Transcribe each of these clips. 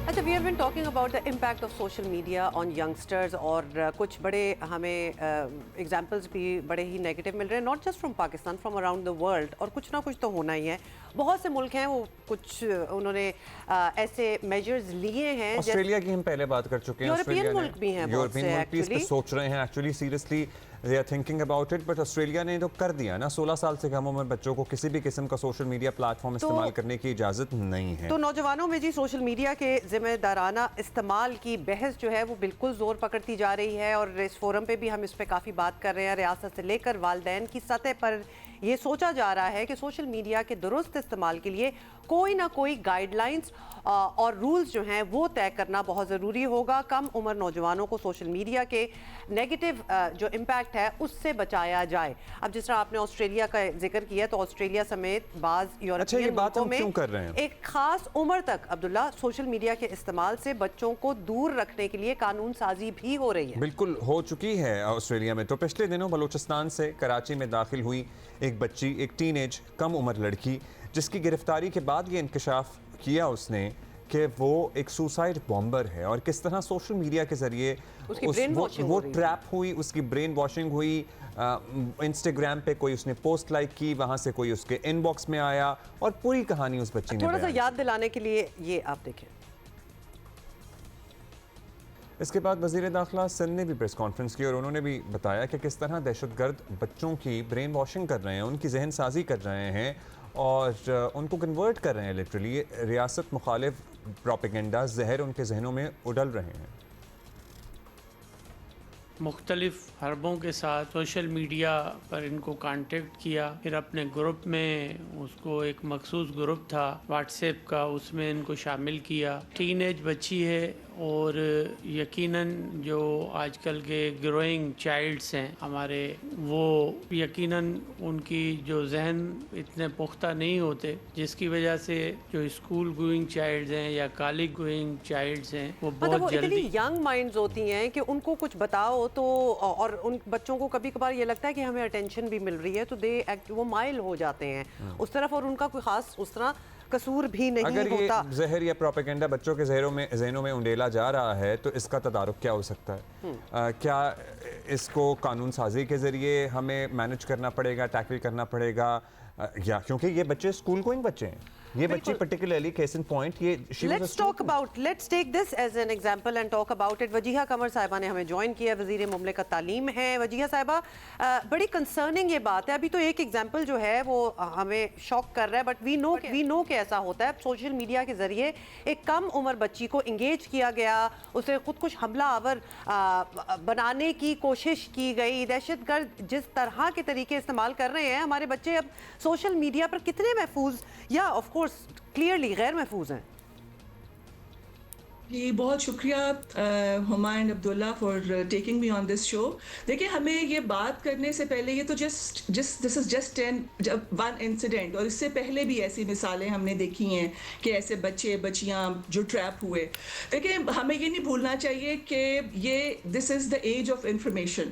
اچھا we have been talking about the impact of social media on youngsters اور کچھ بڑے ہمیں ایگزامپلس بھی بڑے ہی نیگیٹو مل رہے ہیں not just from Pakistan from around the world اور کچھ نہ کچھ تو ہونا ہی ہے. بہت سے ملک ہیں وہ کچھ انہوں نے ایسے میجرز لیے ہیں. آسٹریلیا کی ہم پہلے بات کر چکے ہیں. یورپین ملک بھی ہیں بہت سے ایکچولی سوچ رہے ہیں actually seriously they are thinking about it but Australia نے تو کر دیا نا 16 سال سے کم عمر بچوں کو کسی بھی قسم کا سوشل میڈیا پلیٹ فارم استعمال کرنے کی اجازت نہیں ہے. تو نوجوانوں میں جی سوشل میڈیا کے ذمہ دارانہ استعمال کی بحث جو ہے وہ بالکل زور پکڑتی جا رہی ہے اور اس فورم پہ بھی ہم اس پہ کافی بات کر رہے ہیں. ریاست سے لے کر والدین کی سطح پر یہ سوچا جا رہا ہے کہ سوشل میڈیا کے درست استعمال کے لیے کوئی نہ کوئی گائیڈ لائنز اور رولز جو ہیں وہ طے کرنا بہت ضروری ہوگا. کم عمر نوجوانوں کو سوشل میڈیا کے نیگیٹو جو امپیکٹ ہے اس سے بچایا جائے. اب جس طرح آپ نے آسٹریلیا کا ذکر کیا تو آسٹریلیا سمیت بعض یورپین ملکوں میں ایک خاص عمر تک عبداللہ سوشل میڈیا کے استعمال سے بچوں کو دور رکھنے کے لیے قانون سازی بھی ہو رہی ہے. بالکل ہو چکی ہے آسٹریلیا میں. تو پچھلے دنوں بلوچستان سے کراچی میں داخل ہوئی ایک بچی, ایک ٹین ایج کم عمر لڑکی, جس کی گرفتاری کے بعد یہ انکشاف کیا اس نے کہ وہ ایک سوسائڈ بامبر ہے اور کس طرح سوشل میڈیا کے ذریعے وہ ٹریپ ہوئی, اس کی برین واشنگ ہوئی. انسٹاگرام پہ کوئی اس نے پوسٹ لائک کی, وہاں سے کوئی اس کے ان باکس میں آیا اور پوری کہانی اس بچی نے تھوڑا سا یاد دلانے کے لیے یہ آپ دیکھیں. اس کے بعد وزیر داخلہ سندھ نے بھی پریس کانفرنس کی اور انہوں نے بھی بتایا کہ کس طرح دہشت گرد بچوں کی برین واشنگ کر رہے ہیں, ان کی ذہن سازی کر رہے ہیں اور ان کو کنورٹ کر رہے ہیں. لٹرلی ریاست مخالف پروپیگنڈا زہر ان کے ذہنوں میں اڈل رہے ہیں. مختلف حربوں کے ساتھ سوشل میڈیا پر ان کو کانٹیکٹ کیا, پھر اپنے گروپ میں اس کو ایک مخصوص گروپ تھا واٹس ایپ کا, اس میں ان کو شامل کیا. ٹین ایج بچی ہے اور یقیناً جو آج کل کے گروئنگ چائلڈس ہیں ہمارے, وہ یقیناً ان کی جو ذہن اتنے پختہ نہیں ہوتے, جس کی وجہ سے جو اسکول گوئنگ چائلڈز ہیں یا کالج گوئنگ چائلڈز ہیں وہ بہت جلدی ینگ مائنڈز ہوتی ہیں کہ ان کو کچھ بتاؤ تو, اور ان بچوں کو کبھی کبھار یہ لگتا ہے کہ ہمیں اٹینشن بھی مل رہی ہے تو وہ مائل ہو جاتے ہیں اس طرف اور ان کا کوئی خاص اس طرح قصور بھی نہیں ہوتا. اگر یہ زہر یا پروپیگنڈا بچوں کے ذہنوں میں انڈیلا جا رہا ہے تو اس کا تدارک کیا ہو سکتا ہے؟ کیا اس کو قانون سازی کے ذریعے ہمیں مینج کرنا پڑے گا, ٹیکل کرنا پڑے گا, یا کیونکہ یہ بچے اسکول گوئنگ بچے ہیں, یہ بچی particularly case in point let's take this as an example and talk about it. Wajiha Qamar صاحبہ نے ہمیں جوائن کیا, وزیر مملکت تعلیم ہے. وجیہہ صاحبہ, بڑی کنسرننگ یہ بات ہے. ابھی تو ایک ایگزامپل جو ہے وہ ہمیں شاک کر رہا ہے, بٹ وی نو کہ ایسا ہوتا ہے. سوشل میڈیا کے ذریعے ایک کم عمر بچی کو انگیج کیا گیا, اسے خود کچھ حملہ آور بنانے کی کوشش کی گئی. دہشت گرد جس طرح کے طریقے استعمال کر رہے ہیں, ہمارے بچے اب سوشل میڈیا پر کتنے محفوظ یا آف کورس کلیئرلی غیر محفوظ ہیں؟ جی بہت شکریہ ہمایون عبداللہ فار ٹیکنگ می آن دس شو. دیکھیں ہمیں یہ بات کرنے سے پہلے, یہ تو دس از جسٹ ون انسیڈنٹ, اور اس سے پہلے بھی ایسی مثالیں ہم نے دیکھی ہیں کہ ایسے بچے بچیاں جو ٹریپ ہوئے. دیکھیں ہمیں یہ نہیں بھولنا چاہیے کہ یہ دس از دا ایج آف انفارمیشن,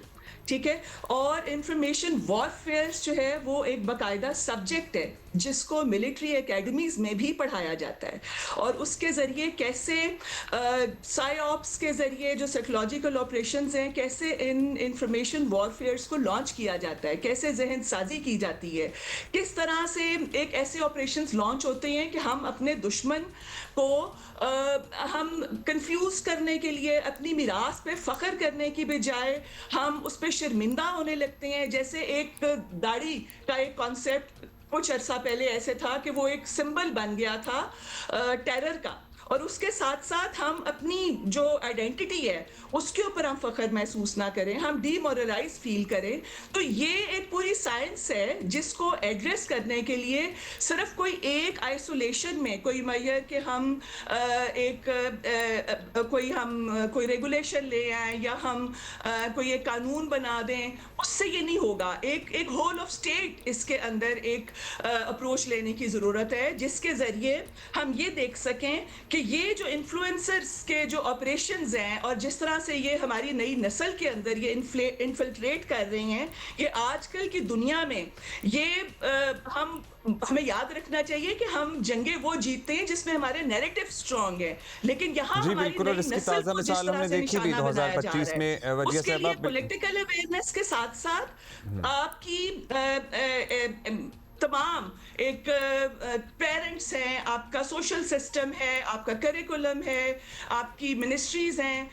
ٹھیک ہے, اور انفارمیشن وارفیئر جو ہے وہ ایک باقاعدہ سبجیکٹ ہے جس کو ملٹری اکیڈمیز میں بھی پڑھایا جاتا ہے, اور اس کے ذریعے کیسے سائی آپس کے ذریعے جو سائیکولوجیکل آپریشنز ہیں, کیسے ان انفارمیشن وارفیئرس کو لانچ کیا جاتا ہے, کیسے ذہن سازی کی جاتی ہے, کس طرح سے ایک ایسے آپریشنز لانچ ہوتے ہیں کہ ہم اپنے دشمن کو ہم کنفیوز کرنے کے لیے اپنی میراث پہ فخر کرنے کی بجائے ہم اس پہ شرمندہ ہونے لگتے ہیں. جیسے ایک داڑھی کا ایک کانسیپٹ کچھ عرصہ پہلے ایسے تھا کہ وہ ایک سمبل بن گیا تھا ٹیرر کا, اور اس کے ساتھ ساتھ ہم اپنی جو آئیڈینٹی ہے اس کے اوپر ہم فخر محسوس نہ کریں, ہم ڈی مورلائز فیل کریں. تو یہ ایک پوری سائنس ہے جس کو ایڈریس کرنے کے لیے صرف کوئی ایک آئسولیشن میں کوئی میئر کہ ہم کوئی ریگولیشن لے آئیں یا ہم کوئی ایک قانون بنا دیں, اس سے یہ نہیں ہوگا. ایک ہول آف اسٹیٹ اس کے اندر ایک اپروچ لینے کی ضرورت ہے جس کے ذریعے ہم یہ دیکھ سکیں کہ یہ جو انفلوئنسرز کے جو آپریشنز ہیں اور جس طرح سے یہ ہماری نئی نسل کے اندر یہ انفلٹریٹ کر رہی ہیں، یہ آج کل کی دنیا میں یہ ہمیں یاد رکھنا چاہیے کہ ہم جنگیں وہ جیتتے ہیں جس میں ہمارے نیریٹو اسٹرانگ ہیں، لیکن یہاں جی ہماری بالکل، اور نئی اس کی نسل تازہ کو جس مثال ہم طرح نے سے دیکھی بھی نشانہ بنایا جا 2025 رہا میں ہے، وجیہ اس کے لیے صاحبہ پولیٹیکل اویئرنیس کے ساتھ ساتھ آپ کی تمام ایک پیرنٹس ہیں، آپ کا سوشل سسٹم ہے، آپ کا کریکولم ہے، آپ کی منسٹریز ہیں،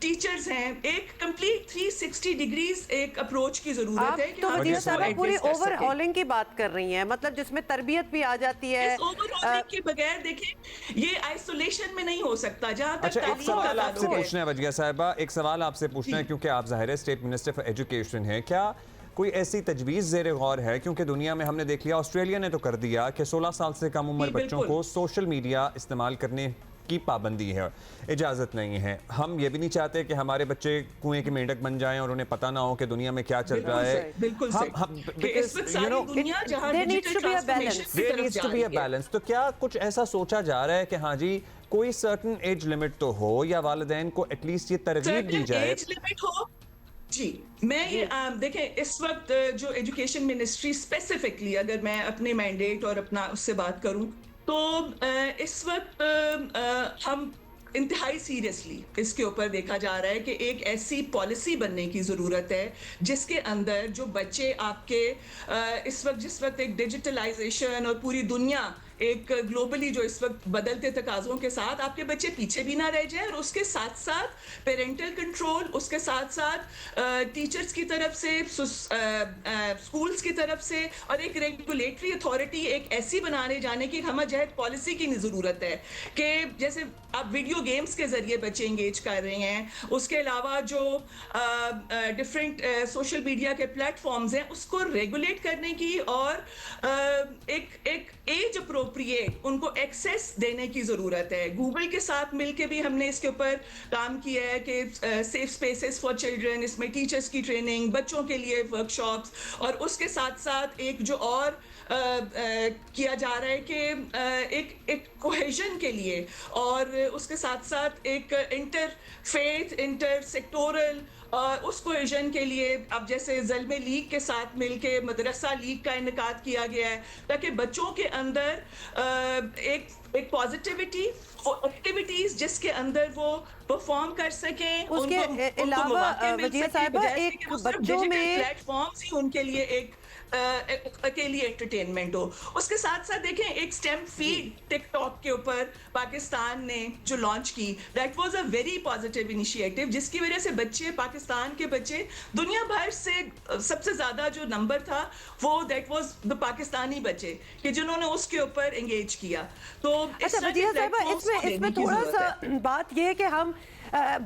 ٹیچرز ہیں، ایک کمپلیٹ 360 ڈگریز ایک اپروچ کی ضرورت آپ ہے کہ تو ہم وزیر اس کو صاحبہ پوری ایڈریس کر اوور سکیں۔ ہالنگ کی بات کر رہی ہیں، مطلب جس میں تربیت بھی آ جاتی ہے۔ اس اوور ہالنگ کے بغیر دیکھیں یہ آئسولیشن میں نہیں ہو سکتا جہاں تک اچھا، ایک تعلیم کا سوال آپ سے تعلق ہے۔ پوچھنا ہے وجیہ صاحبہ، ایک سوال آپ سے پوچھنا ہے کیونکہ آپ ظاہر ہے اسٹیٹ منسٹر فار ایجوکیشن ہیں، کیا کوئی ایسی تجویز زیر غور ہے؟ کیونکہ دنیا میں ہم نے دیکھ لیا، آسٹریلیا نے تو کر دیا کہ 16 سال سے کم عمر بچوں کو سوشل میڈیا استعمال کرنے کی پابندی ہے، اجازت نہیں ہے۔ ہم یہ بھی نہیں چاہتے کہ ہمارے بچے کنویں کے مینڈک بن جائیں اور انہیں پتہ نہ ہو کہ دنیا میں کیا چل رہا ہے۔ بالکل صحیح کہ اس وقت ساری دنیا جہاں there needs digital to be a transformation balance. کی There طرف needs جا to be a رہی ہے۔ balance۔ تو کیا کچھ ایسا سوچا جا رہا ہے کہ ہاں جی کوئی سرٹن ایج لمٹ تو ہو، یا والدین کو ایٹ لیسٹ یہ ترغیب دی جائے؟ ایج لمٹ ہو جی، میں یہ دیکھیں اس وقت جو ایجوکیشن منسٹری اسپیسیفکلی اگر میں اپنے مینڈیٹ اور اپنا اس سے بات کروں تو اس وقت ہم انتہائی سیریسلی اس کے اوپر دیکھا جا رہا ہے کہ ایک ایسی پالیسی بننے کی ضرورت ہے جس کے اندر جو بچے آپ کے اس وقت جس وقت ایک ڈیجیٹلائزیشن اور پوری دنیا ایک گلوبلی جو اس وقت بدلتے تقاضوں کے ساتھ آپ کے بچے پیچھے بھی نہ رہ جائیں، اور اس کے ساتھ ساتھ پیرنٹل کنٹرول، اس کے ساتھ ساتھ ٹیچرز کی طرف سے، اسکولز کی طرف سے، اور ایک ریگولیٹری اتھارٹی ایک ایسی بنانے جانے کی ہمہ جہت پالیسی کی ضرورت ہے کہ جیسے آپ ویڈیو گیمز کے ذریعے بچے انگیج کر رہے ہیں، اس کے علاوہ جو ڈفرینٹ سوشل میڈیا کے پلیٹ فارمز ہیں اس کو ریگولیٹ کرنے کی، اور ایک ایج اپروپریٹ ان کو ایکسیس دینے کی ضرورت ہے۔ گوگل کے ساتھ مل کے بھی ہم نے اس کے اوپر کام کیا ہے کہ سیف اسپیسز فار چلڈرن، اس میں ٹیچرز کی ٹریننگ، بچوں کے لیے ورک شاپس، اور اس کے ساتھ ساتھ ایک جو اور کیا جا رہا ہے کہ ایک کوہیژن کے لیے، اور اس کے ساتھ ساتھ ایک انٹر فیتھ انٹر سیکٹورل اس کوہیژن کے لیے اب جیسے زلمے لیگ کے ساتھ مل کے مدرسہ لیگ کا انعقاد کیا گیا ہے تاکہ بچوں کے اندر ایک پازیٹیوٹی ایکٹیویٹیز جس کے اندر وہ پرفارم کر سکیں، اس کے علاوہ وزیر صاحبہ ایک بچوں میں پلیٹ فارمز ہی ان کے لیے ایک اکیلی انٹرٹینمنٹ ہو۔ اس کے ساتھ ساتھ دیکھیں ایک سٹیم فیڈ ٹک ٹاک کے اوپر پاکستان نے جو لانچ کی، that was a very positive initiative, جس کی وجہ سے بچے، پاکستان کے بچے دنیا بھر سے سب سے زیادہ جو نمبر تھا وہ دیٹ واز دا پاکستانی بچے کہ جنہوں نے اس کے اوپر انگیج کیا۔ تو اچھا وزیر صاحبہ اس میں تھوڑا سا بات یہ ہے کہ ہم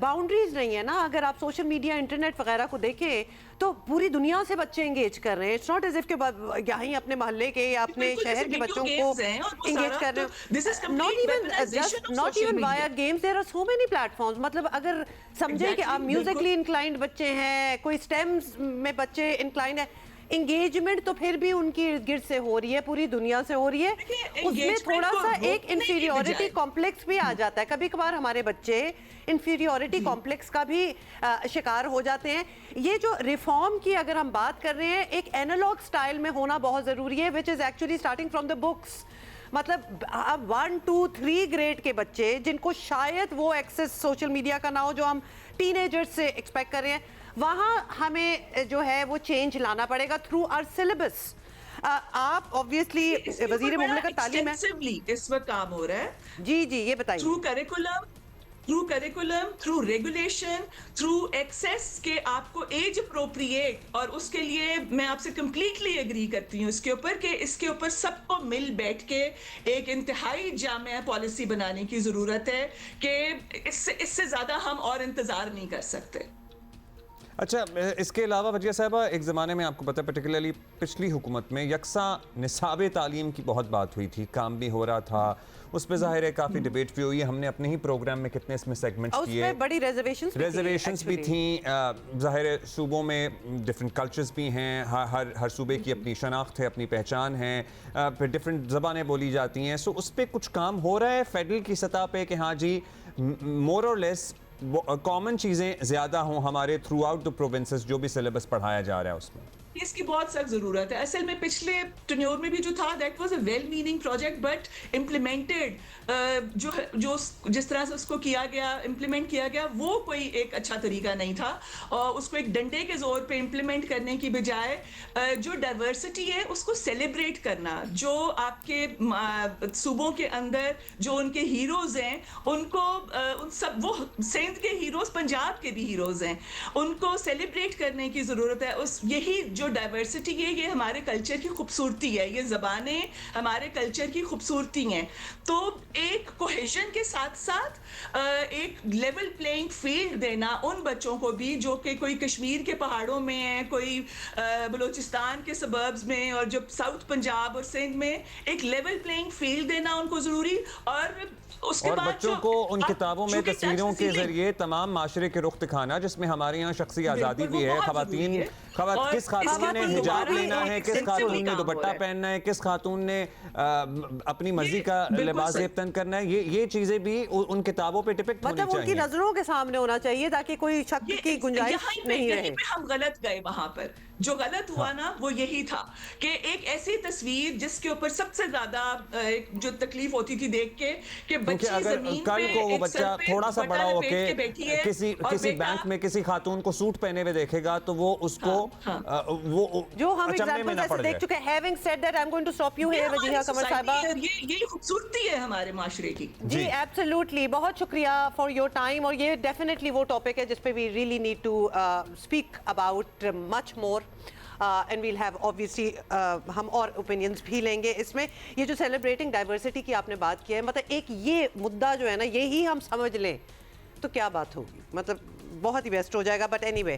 باؤنڈریز نہیں ہے نا، اگر آپ سوشل میڈیا انٹرنیٹ وغیرہ کو دیکھیں تو پوری دنیا سے بچے انگیج کر رہے ہیں، اٹس ناٹ ایز اف کہ یہیں اپنے محلے کے یا اپنے شہر کے بچوں کو انگیج کر رہے ہیں، not even via games, there are so many platforms. مطلب اگر سمجھیں کہ آپ میوزکلی انکلائنڈ بچے ہیں، کوئی اسٹیمز میں بچے انکلائنڈ ہیں، انگیجمنٹ تو پھر بھی ان کی ارد گرد سے ہو رہی ہے، پوری دنیا سے ہو رہی ہے، اس میں تھوڑا سا ایک انفیریورٹی کمپلیکس بھی آ جاتا ہے۔ کبھی کبھار ہمارے بچے انفیریورٹی کمپلیکس کا بھی شکار ہو جاتے ہیں۔ یہ جو ریفارم کی اگر ہم بات کر رہے ہیں، ایک اینالوگ سٹائل میں ہونا بہت ضروری ہے، which is actually starting from the books۔ مطلب اب 1, 2, 3 گریڈ کے بچے جن کو شاید وہ ایکسس سوشل میڈیا کا نہ ہو جو ہم ٹین ایجرز سے ایکسپیکٹ کر رہے ہیں، وہاں ہمیں جو ہے وہ چینج لانا پڑے گا تھرو آر سلیبس۔ آپ obviously وزیر مملکت تعلیم ہے، اس وقت کام ہو رہا ہے جی جی یہ بتائیے۔ Through curriculum, through regulation, through access کہ آپ کو ایج اپروپریٹ، اور اس کے لیے میں آپ سے کمپلیٹلی ایگری کرتی ہوں اس کے اوپر کہ اس کے اوپر سب کو مل بیٹھ کے ایک انتہائی جامع پالیسی بنانے کی ضرورت ہے کہ اس سے زیادہ ہم اور انتظار نہیں کر سکتے۔ اچھا اس کے علاوہ وجیہ صاحبہ ایک زمانے میں آپ کو پتہ پرٹیکولرلی پچھلی حکومت میں یکساں نصاب تعلیم کی بہت بات ہوئی تھی, کام بھی ہو رہا تھا, اس پہ ظاہر ہے کافی ڈیبیٹ بھی ہوئی ہے, ہم نے اپنے ہی پروگرام میں کتنے اس میں سیگمنٹس اس کیے, میں بڑی ریزرویشنز بھی تھیں, ظاہر ہے صوبوں میں ڈفرینٹ کلچرز بھی ہیں, ہر صوبے کی اپنی شناخت ہے, اپنی پہچان ہے, پھر ڈفرینٹ زبانیں بولی جاتی ہیں, سو اس پہ کچھ کام ہو رہا ہے فیڈرل کی سطح پہ کہ ہاں جی مور اور لیس کامن چیزیں زیادہ ہوں ہمارے تھرو آؤٹ دا پروونسز جو بھی سلیبس پڑھایا جا رہا ہے اس میں؟ اس کی بہت سخت ضرورت ہے. اصل میں پچھلے ٹینیور میں بھی جو تھا that was a well meaning project but implemented جو جس طرح سے اس کو کیا گیا امپلیمنٹ کیا گیا وہ کوئی ایک اچھا طریقہ نہیں تھا, اور اس کو ایک ڈنڈے کے زور پہ امپلیمنٹ کرنے کی بجائے جو ڈائیورسٹی ہے اس کو سیلیبریٹ کرنا, جو آپ کے صوبوں کے اندر جو ان کے ہیروز ہیں ان کو ان سب, وہ سندھ کے ہیروز پنجاب کے بھی ہیروز ہیں, ان کو سیلیبریٹ کرنے کی ضرورت ہے. اس یہی جو ڈائیورسٹی ہے یہ ہمارے کلچر کی خوبصورتی ہے, یہ زبانیں ہمارے کلچر کی خوبصورتی ہیں. تو ایک کوہیژن کے ساتھ ساتھ ایک لیول پلینگ فیلڈ دینا ان بچوں کو بھی جو کہ کوئی کشمیر کے پہاڑوں میں ہیں, کوئی بلوچستان کے سبربز میں, اور جو ساؤتھ پنجاب اور سندھ میں, ایک لیول پلینگ فیلڈ دینا ان کو ضروری. اور بچوں کو ان کتابوں میں تصویروں کے ذریعے تمام معاشرے کے رخ دکھانا جس میں ہمارے یہاں شخصی آزادی بھی ہے, خواتین کس خاتون نے حجاب لینا ہے, کس خاتون نے دوپٹہ پہننا ہے, کس خاتون نے اپنی مرضی کا لباس زیبتن کرنا ہے, یہ چیزیں بھی ان کتابوں پہ ڈپکٹ ہونی چاہیے, مطلب ان کی نظروں کے سامنے ہونا چاہیے تاکہ کوئی شک کی گنجائش نہیں رہے. ہم غلط گئے وہاں پر, جو غلط ہوا نا وہ یہی تھا کہ ایک ایسی تصویر جس کے اوپر سب سے زیادہ جو تکلیف ہوتی تھی دیکھ کے کہ بچی زمین پہ کل کو وہ ایک بچہ سر پہ تھوڑا سا دوپٹہ بڑا ہو لپیٹ کے بیٹھی ہے, کسی بینک میں کسی خاتون کو سوٹ پہنے ہوئے دیکھے گا تو وہ اس کو وہ جو ہم اچھمنے میں ایگزامپل نہ ایسے پڑ دیکھ چکے ہیں. having said that I'm going to stop you here Wajiha Qamar صاحبہ. یہ خوبصورتی ہے ہمارے معاشرے کی. جی ایبسلیوٹلی, بہت شکریہ فار یور ٹائم, اور یہ ڈیفینیٹلی وہ ٹاپک ہے جس پہ we really need to speak about much more, and we'll have obviously ہم اور اوپینینز بھی لیں گے اس میں. یہ جو سیلیبریٹنگ ڈائیورسٹی کی آپ نے بات کی ہے, مطلب ایک یہ مدعا جو ہے نا یہی ہم سمجھ لیں تو کیا بات ہوگی, مطلب بہت ہی بیسٹ ہو جائے گا. But any way